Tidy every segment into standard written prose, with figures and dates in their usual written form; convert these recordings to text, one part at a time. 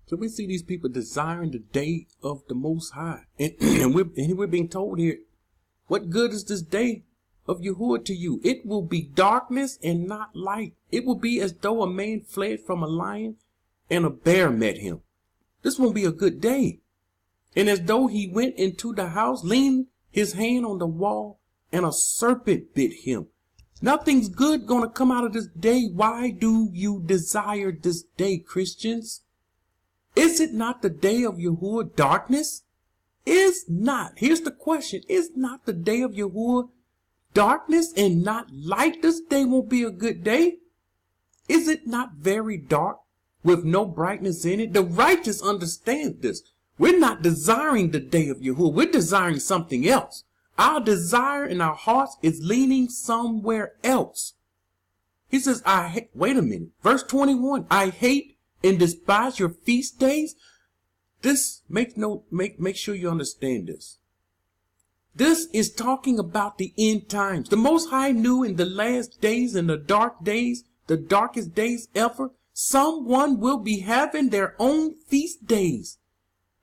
So we see these people desiring the day of the Most High. And we're being told here, what good is this day of Yahuwah to you? It will be darkness and not light. It will be as though a man fled from a lion and a bear met him. This won't be a good day. And as though he went into the house, leaned his hand on the wall, and a serpent bit him. Nothing's good going to come out of this day. Why do you desire this day, Christians? Is it not the day of Yahuwah darkness? Is not. Here's the question. Is not the day of Yahuwah darkness and not light? This day won't be a good day. Is it not very dark with no brightness in it? The righteous understand this. We're not desiring the day of Yahuwah. We're desiring something else. Our desire in our hearts is leaning somewhere else. He says, wait a minute. Verse 21, I hate and despise your feast days. This make sure you understand this. This is talking about the end times. The Most High knew in the last days, in the dark days, the darkest days ever, someone will be having their own feast days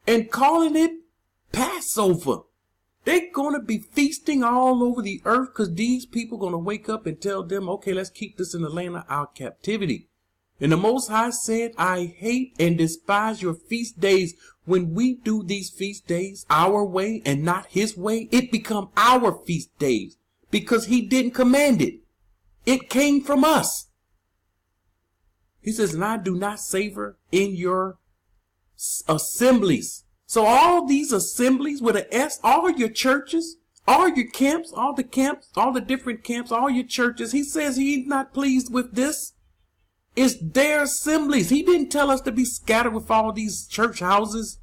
and calling it Passover. They're going to be feasting all over the earth because these people are going to wake up and tell them, okay, let's keep this in the land of our captivity. And the Most High said, I hate and despise your feast days. When we do these feast days our way and not his way, it become our feast days because he didn't command it. It came from us. He says, and I do not savor in your assemblies. So all these assemblies with an S, all your churches, all your camps, all the different camps, all your churches, he says he's not pleased with this. It's their assemblies. He didn't tell us to be scattered with all these church houses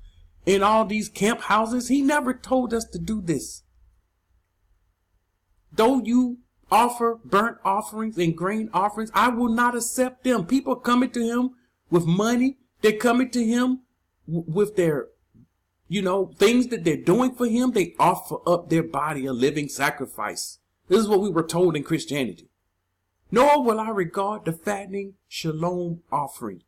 and all these camp houses. He never told us to do this. Though you offer burnt offerings and grain offerings, I will not accept them. People are coming to him with money. They're coming to him with their, things that they're doing for him. They offer up their body a living sacrifice. This is what we were told in Christianity. Nor will I regard the fattening shalom offering.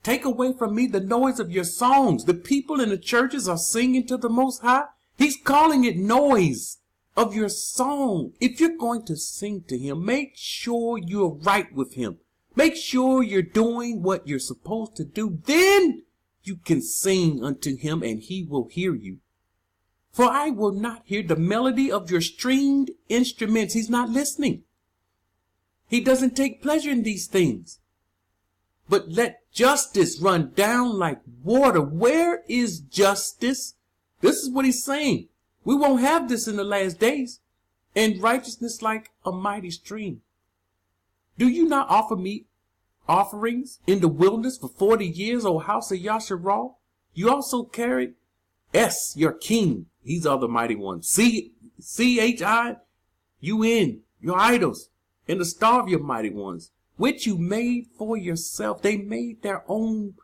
Take away from me the noise of your songs. The people in the churches are singing to the Most High. He's calling it noise of your song. If you're going to sing to him, make sure you're right with him. Make sure you're doing what you're supposed to do. Then you can sing unto him and he will hear you. For I will not hear the melody of your stringed instruments. He's not listening. He doesn't take pleasure in these things. But let justice run down like water. Where is justice? This is what he's saying. We won't have this in the last days. And righteousness like a mighty stream. Do you not offer me offerings in the wilderness for 40 years, O house of Yasharal? You also carried your king. He's the other mighty one. Chiun, your idols. And the star of your mighty ones, which you made for yourself. They made their own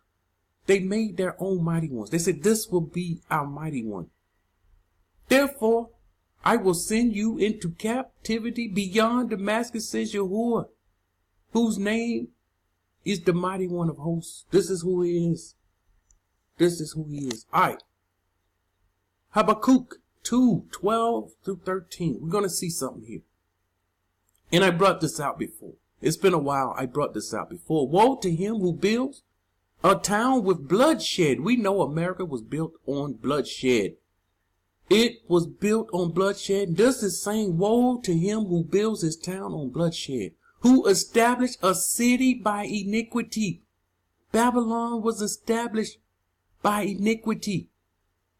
mighty ones. They said, this will be our mighty one. Therefore, I will send you into captivity beyond Damascus, says Yahuwah, whose name is the mighty one of hosts. This is who he is. This is who he is. All right. Habakkuk 2:12-13. We're going to see something here. And I brought this out before. It's been a while. I brought this out before. Woe to him who builds a town with bloodshed. We know America was built on bloodshed. It was built on bloodshed. This is saying, woe to him who builds his town on bloodshed, who established a city by iniquity. Babylon was established by iniquity.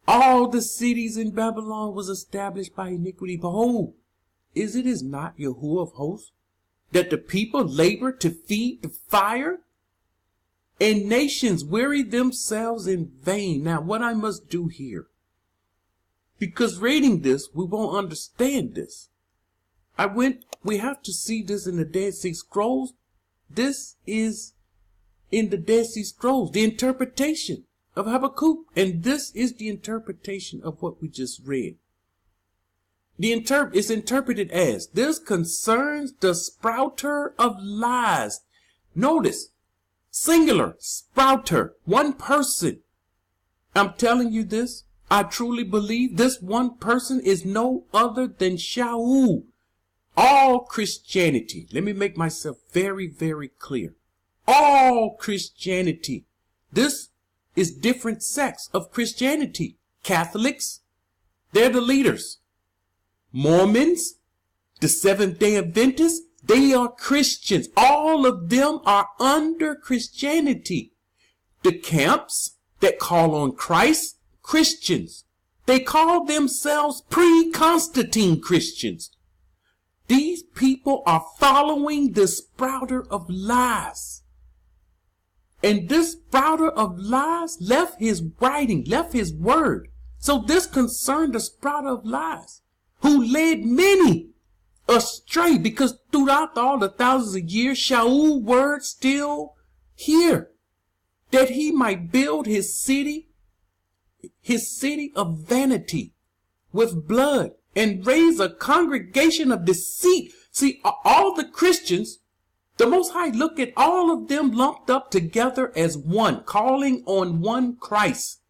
All the cities in Babylon was established by iniquity. Behold, is not Yahuwah of hosts, that the people labor to feed the fire, and nations weary themselves in vain. Now, what I must do here, because reading this, we won't understand this. We have to see this in the Dead Sea Scrolls. This is in the Dead Sea Scrolls, the interpretation of Habakkuk. And this is the interpretation of what we just read. It's interpreted as, this concerns the sprouter of lies. Notice, Singular, sprouter, one person. I'm telling you this. I truly believe this one person is no other than Shaul. All Christianity, let me make myself very, very clear. All Christianity. This is different sects of Christianity. Catholics, they're the leaders. Mormons, the Seventh-day Adventists, they are Christians. All of them are under Christianity. The camps that call on Christ, Christians. They call themselves pre-Constantine Christians. These people are following the sprouter of lies. And this sprouter of lies left his writing, left his word. So this concerned the sprouter of lies, who led many astray, because throughout all the thousands of years, Shaul's word still here, that he might build his city of vanity with blood, and raise a congregation of deceit. See, all the Christians, the Most High look at all of them lumped up together as one, calling on one Christ,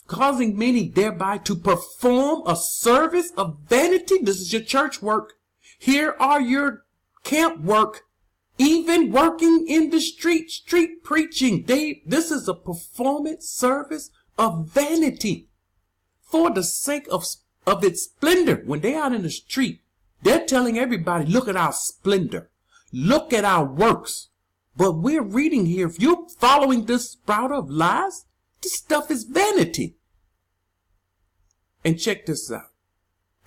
causing many thereby to perform a service of vanity. This is your church work. Here are your camp work, even working in the street preaching. This is a performance service of vanity for the sake of its splendor. When they're out in the street, they're telling everybody, look at our splendor. Look at our works. But we're reading here, if you're following this sprouter of lies, this stuff is vanity. And check this out.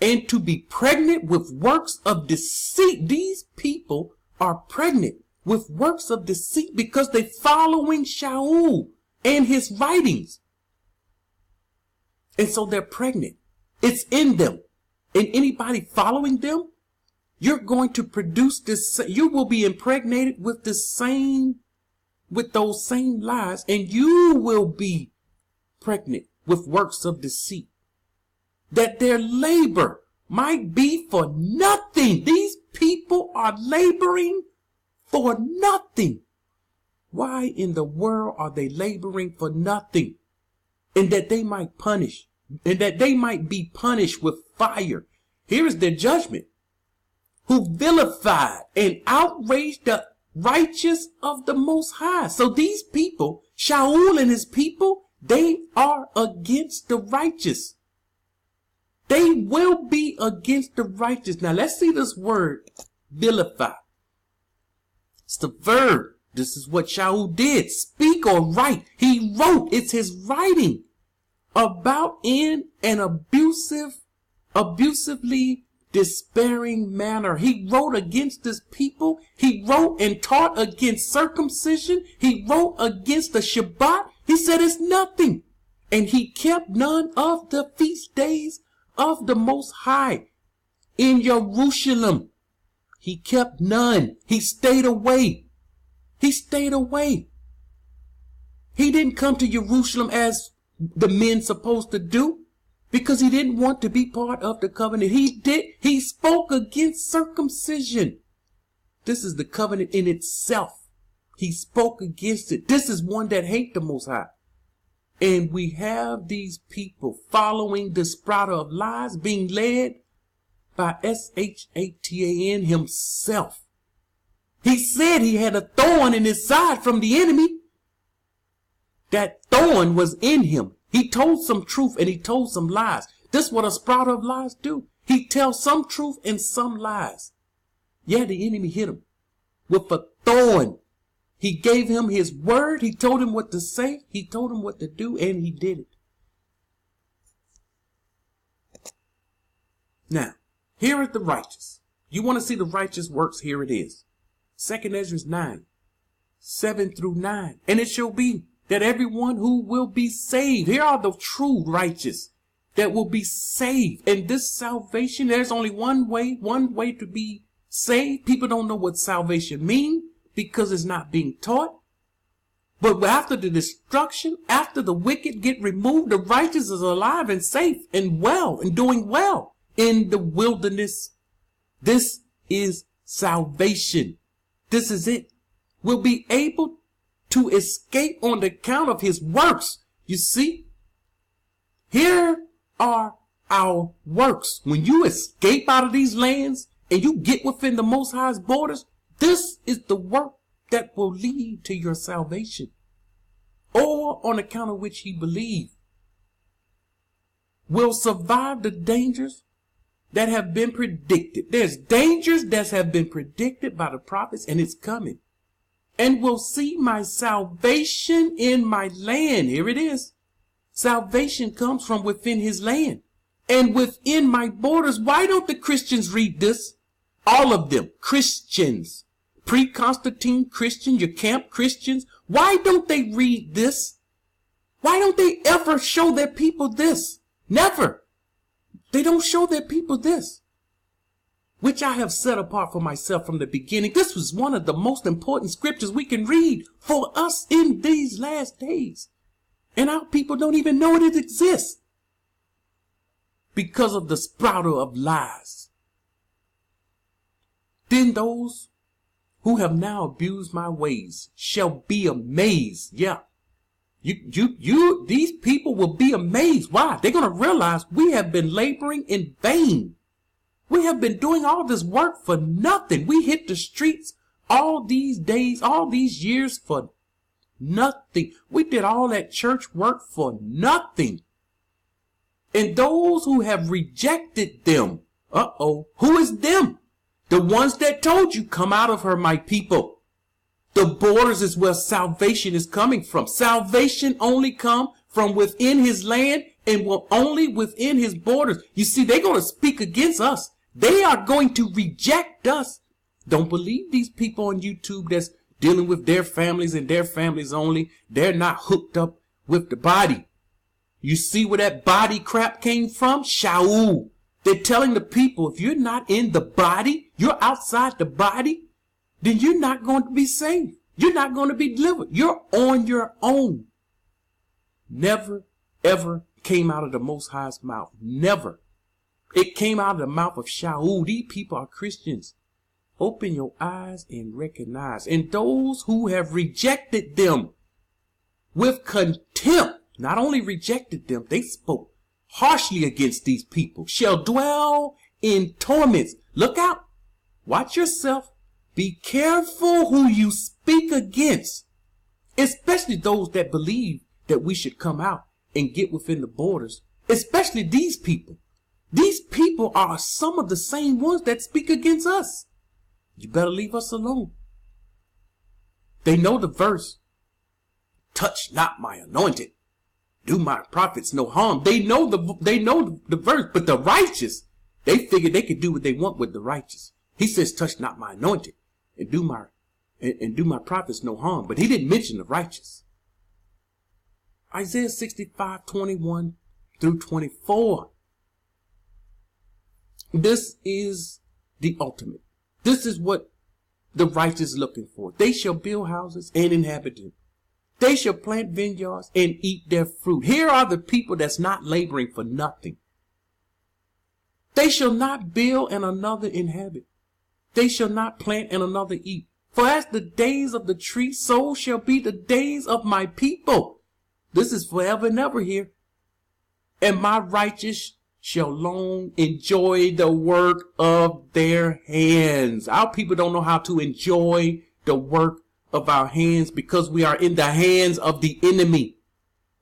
And to be pregnant with works of deceit. These people are pregnant with works of deceit because they're following Shaul and his writings. And so they're pregnant. It's in them. And anybody following them, you're going to produce this. You will be impregnated with those same lies, and you will be pregnant with works of deceit, that their labor might be for nothing. These people are laboring for nothing. Why in the world are they laboring for nothing? And that they might be punished with fire. Here is their judgment. Who vilified and outraged the righteous of the Most High. So these people, Shaul and his people, they are against the righteous. They will be against the righteous. Now let's see this word, vilify. It's the verb. This is what Shaul did. Speak or write. He wrote. It's his writing about in an abusively despairing manner. He wrote against this people. He wrote and taught against circumcision. He wrote against the Shabbat. He said it's nothing. And he kept none of the feast days of the Most High in Jerusalem. He kept none. He stayed away. He stayed away. He didn't come to Jerusalem as the men supposed to do, because he didn't want to be part of the covenant. He spoke against circumcision. This is the covenant in itself. He spoke against it. This is one that hates the Most High. And we have these people following the sprouter of lies, being led by Satan himself. He said he had a thorn in his side from the enemy. That thorn was in him. He told some truth and he told some lies. This is what a sprouter of lies do. He tells some truth and some lies. Yeah, the enemy hit him with a thorn. He gave him his word. He told him what to say. He told him what to do, and he did it. Now, here is the righteous. You want to see the righteous works? Here it is. 2 Ezra 9, 7 through 9. And it shall be that everyone who will be saved, here are the true righteous that will be saved. And this salvation, there's only one way to be saved. People don't know what salvation means because it's not being taught. But after the destruction, after the wicked get removed, the righteous is alive and safe and well and doing well in the wilderness. This is salvation. This is it. Will be able to escape on the account of his works. You see, here are our works. When you escape out of these lands and you get within the Most High's borders, this is the work that will lead to your salvation, or on account of which he believed, will survive the dangers that have been predicted. There's dangers that have been predicted by the prophets, and it's coming. And will see my salvation in my land. Here it is. Salvation comes from within his land and within my borders. Why don't the Christians read this? All of them, Christians, pre-Constantine Christian, your camp Christians. Why don't they read this? Why don't they ever show their people this? Never. They don't show their people this, which I have set apart for myself from the beginning. This was one of the most important scriptures we can read for us in these last days. And our people don't even know it exists because of the sprouter of lies. Then those who have now abused my ways shall be amazed. Yeah. These people will be amazed. Why? They're going to realize we have been laboring in vain. We have been doing all this work for nothing. We hit the streets all these days, all these years for nothing. We did all that church work for nothing. And those who have rejected them, who is them? The ones that told you, come out of her, my people. The borders is where salvation is coming from. Salvation only come from within his land and will only within his borders. You see, they're going to speak against us. They are going to reject us. Don't believe these people on YouTube that's dealing with their families and their families only. They're not hooked up with the body. You see where that body crap came from? Shaul. They're telling the people, if you're not in the body, you're outside the body, then you're not going to be saved. You're not going to be delivered. You're on your own. Never, ever came out of the Most High's mouth. Never. It came out of the mouth of Shaul. These people are Christians. Open your eyes and recognize. And those who have rejected them with contempt, not only rejected them, they spoke harshly against these people, shall dwell in torments. Look out. Watch yourself. Be careful who you speak against, especially those that believe that we should come out and get within the borders, especially these people. These people are some of the same ones that speak against us. You better leave us alone. They know the verse, touch not my anointed, do my prophets no harm. They know the verse, but the righteous, they figure they could do what they want with the righteous. He says, touch not my anointed and do my prophets no harm. But he didn't mention the righteous. Isaiah 65:21 through 24. This is the ultimate. This is what the righteous is looking for. They shall build houses and inhabit them. They shall plant vineyards and eat their fruit. Here are the people that's not laboring for nothing. They shall not build and another inhabit. They shall not plant and another eat. For as the days of the tree, so shall be the days of my people. This is forever and ever here. And my righteous shall long enjoy the work of their hands. Our people don't know how to enjoy the work of our hands because we are in the hands of the enemy.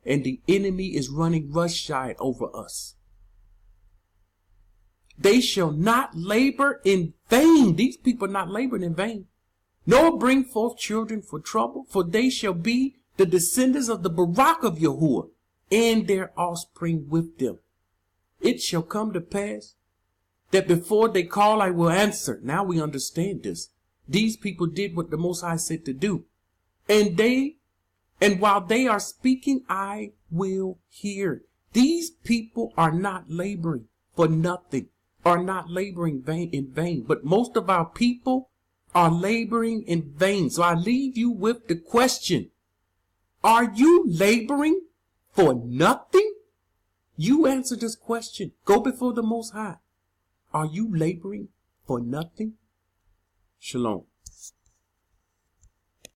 And the enemy is running roughshod over us. They shall not labor in vain. These people are not laboring in vain. Nor bring forth children for trouble, for they shall be the descendants of the Barak of Yahuwah, and their offspring with them. It shall come to pass that before they call, I will answer. Now we understand this. These people did what the Most High said to do. And while they are speaking, I will hear. These people are not laboring for nothing, are not laboring in vain. But most of our people are laboring in vain. So I leave you with the question. Are you laboring for nothing? You answer this question. Go before the Most High. Are you laboring for nothing? Shalom.